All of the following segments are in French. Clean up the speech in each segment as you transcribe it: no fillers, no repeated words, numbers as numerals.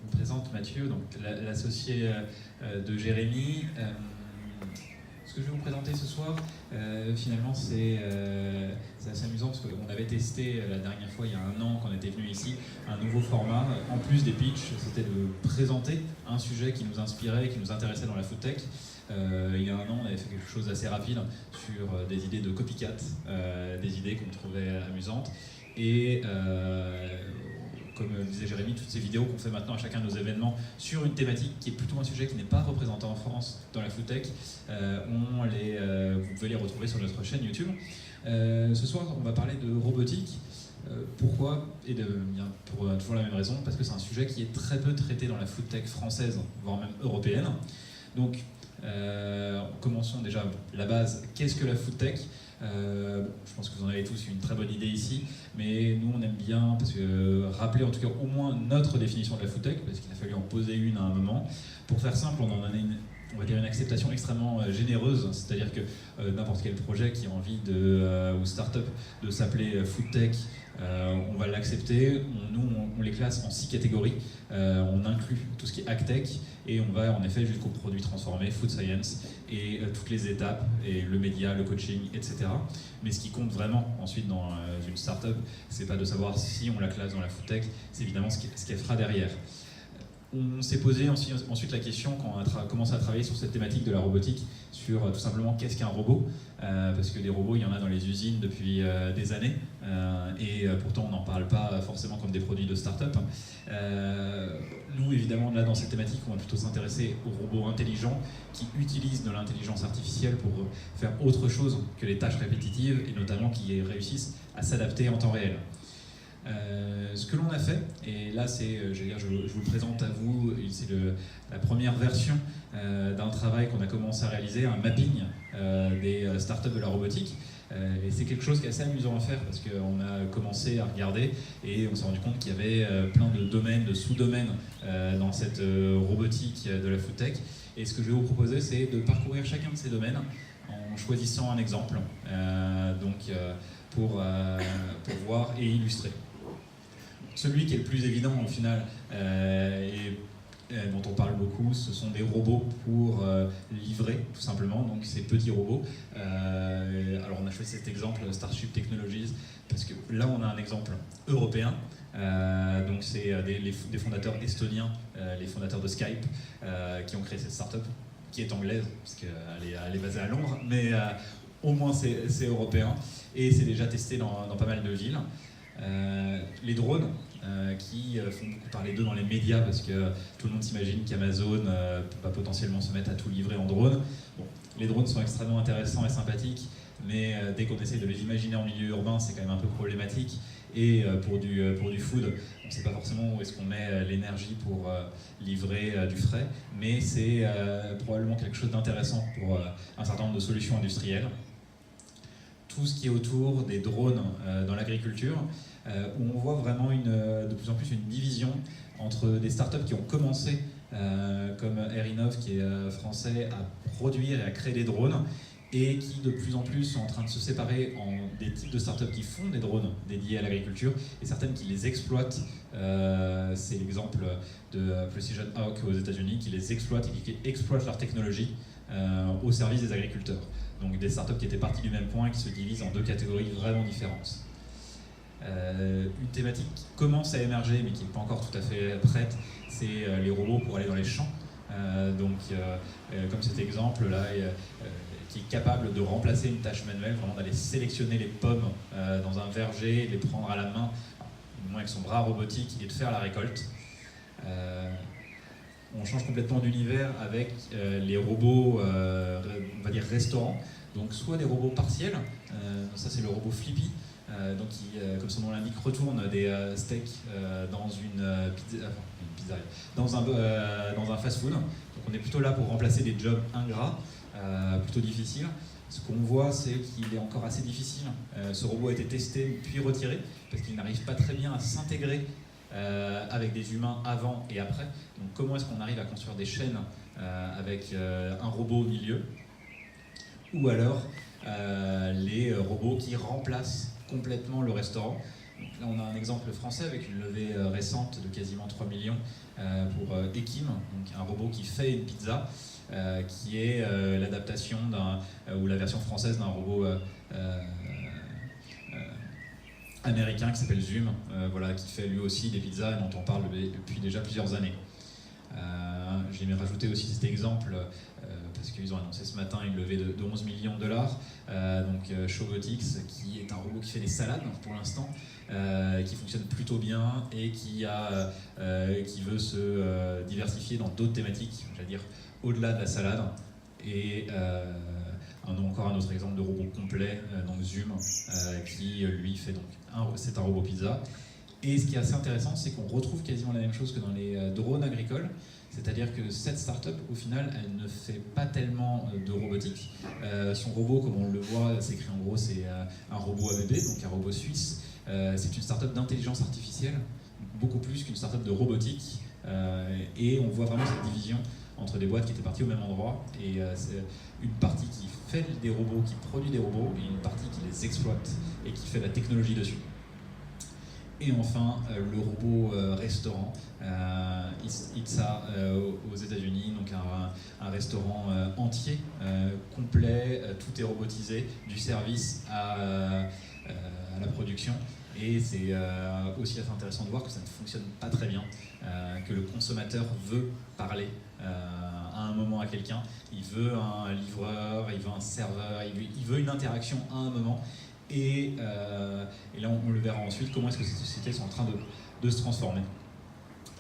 me présente Mathieu, donc l'associé de Jérémy. Ce que je vais vous présenter ce soir, finalement, c'est assez amusant parce qu'on avait testé la dernière fois, il y a 1 an, quand on était venu ici, un nouveau format. En plus des pitchs, c'était de présenter un sujet qui nous inspirait, qui nous intéressait dans la food tech. Il y a 1 an, on avait fait quelque chose d'assez rapide sur des idées de copycat, des idées qu'on trouvait amusantes. Et comme disait Jérémy, toutes ces vidéos qu'on fait maintenant à chacun de nos événements sur une thématique qui est plutôt un sujet qui n'est pas représenté en France dans la food tech, vous pouvez les retrouver sur notre chaîne YouTube. Ce soir, on va parler de robotique. Pourquoi? Pour toujours la même raison, parce que c'est un sujet qui est très peu traité dans la food tech française, voire même européenne. Donc, commençons déjà la base. Qu'est-ce que la food tech? Je pense que vous en avez tous une très bonne idée ici, mais nous on aime bien rappeler en tout cas au moins notre définition de la food tech, parce qu'il a fallu en poser une à un moment. Pour faire simple, on en a une acceptation extrêmement généreuse, c'est-à-dire que n'importe quel projet qui a envie ou start-up de s'appeler food tech, on va l'accepter. On les classe en 6 catégories. On inclut tout ce qui est agtech et on va en effet jusqu'aux produits transformés, food science et toutes les étapes, et le média, le coaching, etc. Mais ce qui compte vraiment ensuite dans une startup, c'est pas de savoir si on la classe dans la food tech, c'est évidemment ce qu'elle fera derrière. On s'est posé ensuite la question, quand on a commencé à travailler sur cette thématique de la robotique, sur tout simplement qu'est-ce qu'un robot, parce que des robots, il y en a dans les usines depuis des années, et pourtant on n'en parle pas forcément comme des produits de start-up. Nous, évidemment, là dans cette thématique, on va plutôt s'intéresser aux robots intelligents qui utilisent de l'intelligence artificielle pour faire autre chose que les tâches répétitives, et notamment qui réussissent à s'adapter en temps réel. Ce que l'on a fait, et là je vous le présente à vous, c'est la première version d'un travail qu'on a commencé à réaliser, un mapping des startups de la robotique. Et c'est quelque chose qui est assez amusant à faire parce qu'on a commencé à regarder et on s'est rendu compte qu'il y avait plein de domaines, de sous-domaines dans cette robotique de la food tech. Et ce que je vais vous proposer, c'est de parcourir chacun de ces domaines en choisissant un exemple pour voir et illustrer. Celui qui est le plus évident au final et dont on parle beaucoup, ce sont des robots pour livrer tout simplement, donc ces petits robots. Alors on a choisi cet exemple Starship Technologies parce que là on a un exemple européen. Donc c'est des fondateurs estoniens, les fondateurs de Skype, qui ont créé cette startup qui est anglaise parce qu'elle est basée à Londres, mais au moins c'est européen et c'est déjà testé dans pas mal de villes. Les drones qui font beaucoup parler d'eux dans les médias parce que tout le monde s'imagine qu'Amazon va potentiellement se mettre à tout livrer en drone. Bon, les drones sont extrêmement intéressants et sympathiques, mais dès qu'on essaie de les imaginer en milieu urbain, c'est quand même un peu problématique. Et pour du food, on ne sait pas forcément où est-ce qu'on met l'énergie pour livrer du frais, mais c'est probablement quelque chose d'intéressant pour un certain nombre de solutions industrielles. Tout ce qui est autour des drones dans l'agriculture, où on voit vraiment de plus en plus une division entre des startups qui ont commencé, comme Airinov, qui est français, à produire et à créer des drones, et qui de plus en plus sont en train de se séparer en des types de startups qui font des drones dédiés à l'agriculture, et certaines qui les exploitent. C'est l'exemple de Precision Hawk aux États-Unis, qui les exploitent et qui exploitent leur technologie au service des agriculteurs. Donc des startups qui étaient parties du même point, qui se divisent en 2 catégories vraiment différentes. Une thématique qui commence à émerger, mais qui n'est pas encore tout à fait prête, c'est les robots pour aller dans les champs. Comme cet exemple-là, qui est capable de remplacer une tâche manuelle, vraiment d'aller sélectionner les pommes dans un verger, les prendre à la main, du moins avec son bras robotique, et de faire la récolte. On change complètement d'univers avec les robots, on va dire restaurants, donc soit des robots partiels, ça c'est le robot Flippy, qui, comme son nom l'indique, retourne des steaks dans une pizzeria, dans un fast-food. Donc on est plutôt là pour remplacer des jobs ingrats, plutôt difficiles. Ce qu'on voit, c'est qu'il est encore assez difficile. Ce robot a été testé puis retiré parce qu'il n'arrive pas très bien à s'intégrer avec des humains avant et après. Donc comment est-ce qu'on arrive à construire des chaînes avec un robot au milieu? Ou alors les robots qui remplacent complètement le restaurant. Donc là, on a un exemple français avec une levée récente de quasiment 3 millions pour Ekim, donc un robot qui fait une pizza, qui est l'adaptation ou la version française d'un robot américain qui s'appelle Zoom, voilà, qui fait lui aussi des pizzas et dont on parle depuis déjà plusieurs années. J'ai rajouté aussi cet exemple parce qu'ils ont annoncé ce matin une levée de 11 millions de dollars. Donc Showbotics, qui est un robot qui fait des salades pour l'instant, qui fonctionne plutôt bien et qui veut se diversifier dans d'autres thématiques, j'allais dire au-delà de la salade. Et encore un autre exemple de robot complet, donc Zoom, qui lui fait donc c'est un robot pizza. Et ce qui est assez intéressant, c'est qu'on retrouve quasiment la même chose que dans les drones agricoles, c'est-à-dire que cette start-up, au final, elle ne fait pas tellement de robotique. Son robot, comme on le voit, c'est écrit en gros, c'est un robot ABB, donc un robot suisse. C'est une start-up d'intelligence artificielle, beaucoup plus qu'une start-up de robotique. Et on voit vraiment cette division entre des boîtes qui étaient parties au même endroit, et c'est une partie qui fait des robots, qui produit des robots, et une partie qui les exploite et qui fait la technologie dessus. Et enfin, le robot restaurant, Itza aux États-Unis, donc un restaurant entier, complet, tout est robotisé, du service à la production. Et c'est aussi assez intéressant de voir que ça ne fonctionne pas très bien, que le consommateur veut parler à un moment à quelqu'un, il veut un livreur, il veut un serveur, il veut une interaction à un moment. Et là, on le verra ensuite, comment est-ce que ces sociétés sont en train de se transformer.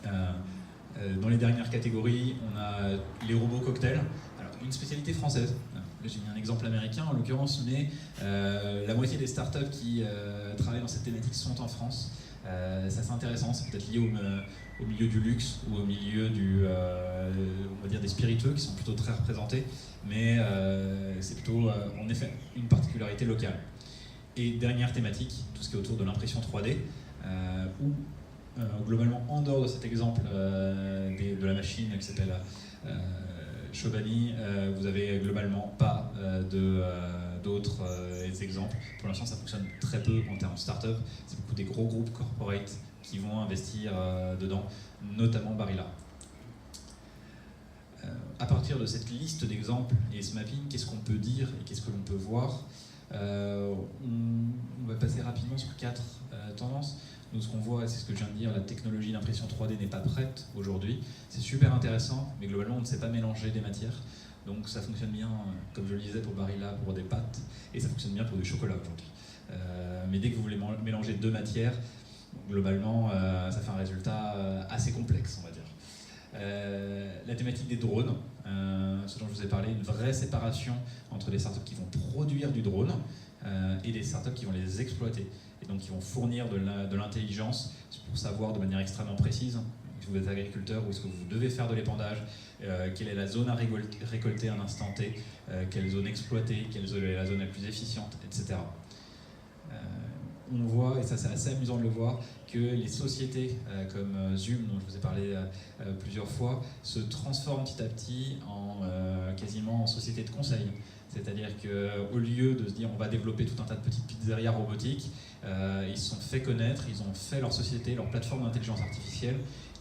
Dans les dernières catégories, on a les robots cocktails. Alors, une spécialité française. Là, j'ai mis un exemple américain en l'occurrence, mais la moitié des startups qui travaillent dans cette thématique sont en France. Ça, c'est intéressant, c'est peut-être lié au milieu du luxe ou au milieu on va dire des spiritueux qui sont plutôt très représentés, mais c'est plutôt en effet une particularité locale. Et dernière thématique, tout ce qui est autour de l'impression 3D, où globalement, en dehors de cet exemple de la machine qui s'appelle Chobani, vous avez globalement pas d'autres exemples. Pour l'instant, ça fonctionne très peu en termes de start-up. C'est beaucoup des gros groupes corporate qui vont investir dedans, notamment Barilla. À partir de cette liste d'exemples et ce mapping, qu'est-ce qu'on peut dire et qu'est-ce que l'on peut voir? On va passer rapidement sur 4 tendances. Nous, ce qu'on voit, c'est ce que je viens de dire, la technologie d'impression 3D n'est pas prête aujourd'hui. C'est super intéressant, mais globalement, on ne sait pas mélanger des matières. Donc ça fonctionne bien, comme je le disais, pour Barilla, pour des pâtes, et ça fonctionne bien pour du chocolat aujourd'hui. Mais dès que vous voulez mélanger 2 matières, globalement, ça fait un résultat assez complexe, on va dire. La thématique des drones, ce dont je vous ai parlé, une vraie séparation entre les startups qui vont produire du drone et des startups qui vont les exploiter, et donc qui vont fournir de l'intelligence pour savoir de manière extrêmement précise si vous êtes agriculteur ou est-ce que vous devez faire de l'épandage, quelle est la zone à récolter à un instant T, quelle zone exploiter, quelle est la zone la plus efficiente, etc. On voit, et ça c'est assez amusant de le voir, que les sociétés comme Zoom, dont je vous ai parlé plusieurs fois, se transforment petit à petit quasiment en société de conseil. C'est-à-dire qu'au lieu de se dire on va développer tout un tas de petites pizzerias robotiques, ils se sont fait connaître, ils ont fait leur société, leur plateforme d'intelligence artificielle,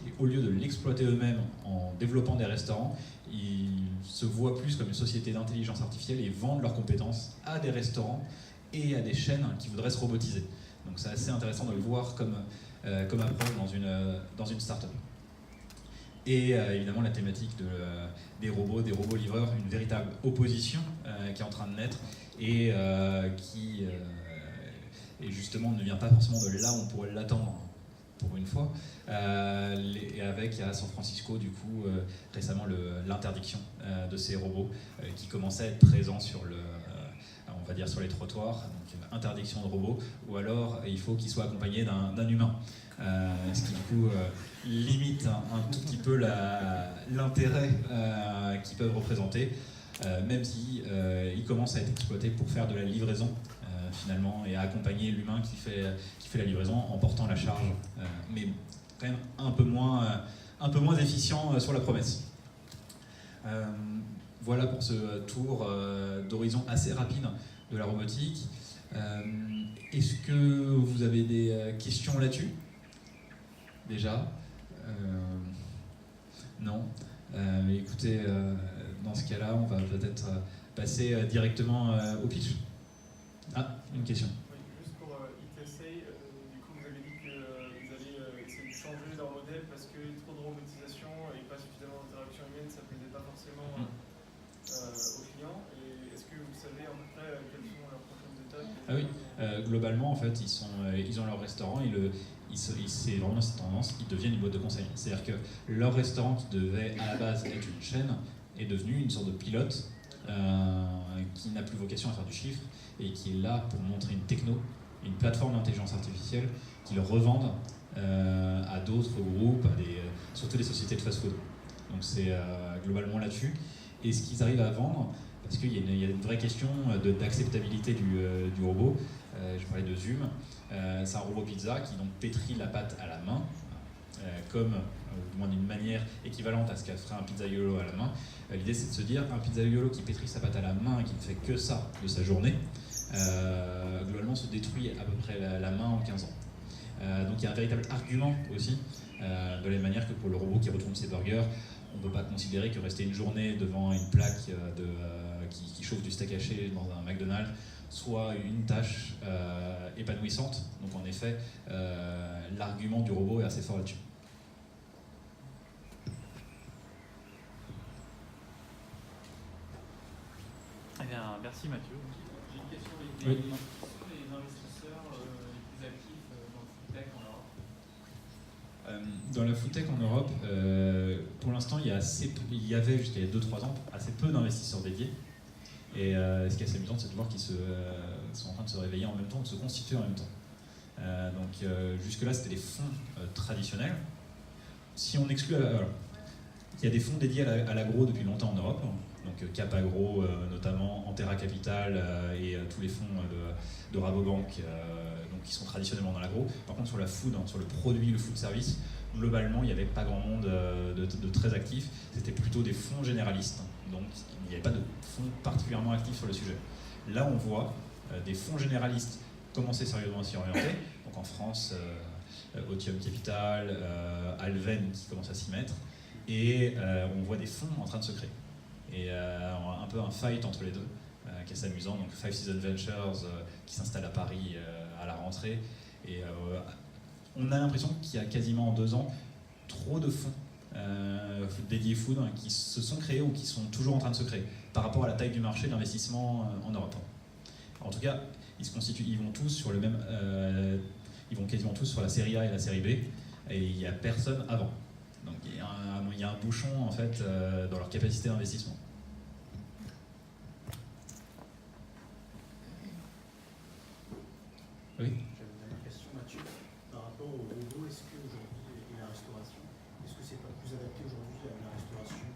et au lieu de l'exploiter eux-mêmes en développant des restaurants, ils se voient plus comme une société d'intelligence artificielle et vendent leurs compétences à des restaurants et à des chaînes qui voudraient se robotiser. Donc c'est assez intéressant de le voir comme approche dans une start-up. Et évidemment la thématique des robots livreurs, une véritable opposition qui est en train de naître et qui justement ne vient pas forcément de là où on pourrait l'attendre pour une fois, et avec à San Francisco du coup récemment l'interdiction de ces robots qui commençaient à être présents sur on va dire sur les trottoirs, donc interdiction de robots, ou alors il faut qu'ils soient accompagnés d'un humain, ce qui du coup limite un tout petit peu l'intérêt qu'ils peuvent représenter, même si ils commencent à être exploités pour faire de la livraison finalement, et à accompagner l'humain qui fait la livraison en portant la charge, mais quand même un peu moins efficient sur la promesse. Voilà pour ce tour d'horizon assez rapide de la robotique. Est-ce que vous avez des questions là-dessus? Déjà non. Écoutez, dans ce cas-là, on va peut-être passer directement au pitch. Ah, une question. Oui, juste pour ITSA, du coup vous avez dit qu'ils allaient essayer de changer leur modèle parce que trop de robotisation et pas suffisamment d'interaction humaine, ça ne plaisait pas forcément aux clients. Et est-ce que vous savez à peu près quelles sont leurs prochaines étapes? Ah oui, globalement en fait ils ont leur restaurant c'est vraiment cette tendance, ils deviennent une boîte de conseil. C'est-à-dire que leur restaurant qui devait à la base être une chaîne est devenu une sorte de pilote qui n'a plus vocation à faire du chiffre et qui est là pour montrer une techno, une plateforme d'intelligence artificielle qu'ils revendent à d'autres groupes, surtout les sociétés de fast-food. Donc c'est globalement là-dessus. Et ce qu'ils arrivent à vendre, parce qu'il y a une vraie question d'acceptabilité du robot. Je parlais de Zoom. C'est un robot pizza qui donc pétrit la pâte à la main, comme du moins d'une manière équivalente à ce qu'a ferait un pizzaiolo à la main. L'idée c'est de se dire, un pizzaiolo qui pétrit sa pâte à la main et qui ne fait que ça de sa journée, globalement se détruit à peu près la main en 15 ans. Donc il y a un véritable argument aussi, de la même manière que pour le robot qui retourne ses burgers, on ne peut pas considérer que rester une journée devant une plaque qui chauffe du steak haché dans un McDonald's soit une tâche épanouissante. Donc en effet, l'argument du robot est assez fort là-dessus. Eh bien, merci Mathieu. J'ai une question. Oui. Qui sont les investisseurs les plus actifs dans le food tech en Europe? Dans la food tech en Europe, pour l'instant, il y avait jusqu'à 2-3 ans assez peu d'investisseurs dédiés. Et ce qui est assez amusant, c'est de voir qu'ils sont en train de se réveiller en même temps, de se constituer en même temps. Donc jusque-là, c'était des fonds traditionnels. Si on exclut, il y a des fonds dédiés à l'agro depuis longtemps en Europe. Donc Cap Agro, notamment Antera Capital et tous les fonds de Rabobank, donc qui sont traditionnellement dans l'agro. Par contre, sur la food, sur le produit, le food service, globalement, il n'y avait pas grand monde de très actifs. C'était plutôt des fonds généralistes. Donc il n'y avait pas de fonds particulièrement actifs sur le sujet. Là, on voit des fonds généralistes commencer sérieusement à s'y orienter. Donc en France, Otium Capital, Alven qui commence à s'y mettre. Et on voit des fonds en train de se créer. Et un peu un fight entre les deux, qui est assez amusant. Donc Five Seasons Ventures qui s'installe à Paris à la rentrée. Et on a l'impression qu'il y a quasiment en 2 ans trop de fonds dédiés food qui se sont créés ou qui sont toujours en train de se créer par rapport à la taille du marché d'investissement en Europe. En tout cas, ils vont tous sur le même, ils vont quasiment tous sur la série A et la série B, et il n'y a personne avant. Donc il y a un bouchon en fait dans leur capacité d'investissement. Oui. J'avais une question, Mathieu, par rapport au robot. Est-ce qu'aujourd'hui, et la restauration, est-ce que c'est pas plus adapté aujourd'hui à la restauration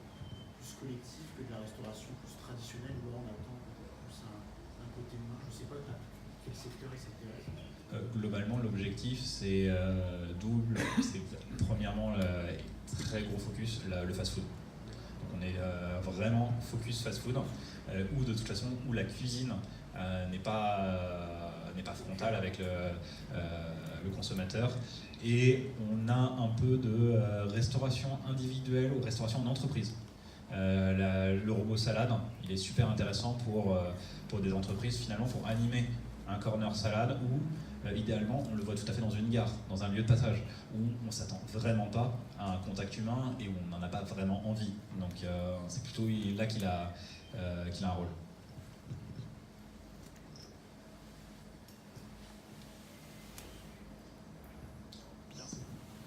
plus collective que de la restauration plus traditionnelle, où là on attend peut-être plus un côté humain? Je ne sais pas quel secteur il s'intéresse. Globalement, l'objectif c'est double. C'est premièrement très gros focus, le fast-food. Donc on est vraiment focus fast-food, où de toute façon où la cuisine n'est pas frontale avec le consommateur, et on a un peu de restauration individuelle ou restauration en entreprise. Le robot salade, il est super intéressant pour des entreprises finalement, pour animer un corner salade où idéalement on le voit tout à fait dans une gare, dans un lieu de passage où on ne s'attend vraiment pas à un contact humain et où on n'en a pas vraiment envie. Donc c'est plutôt là qu'il a un rôle.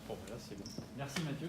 Bon, ben là c'est bon. Merci Mathieu.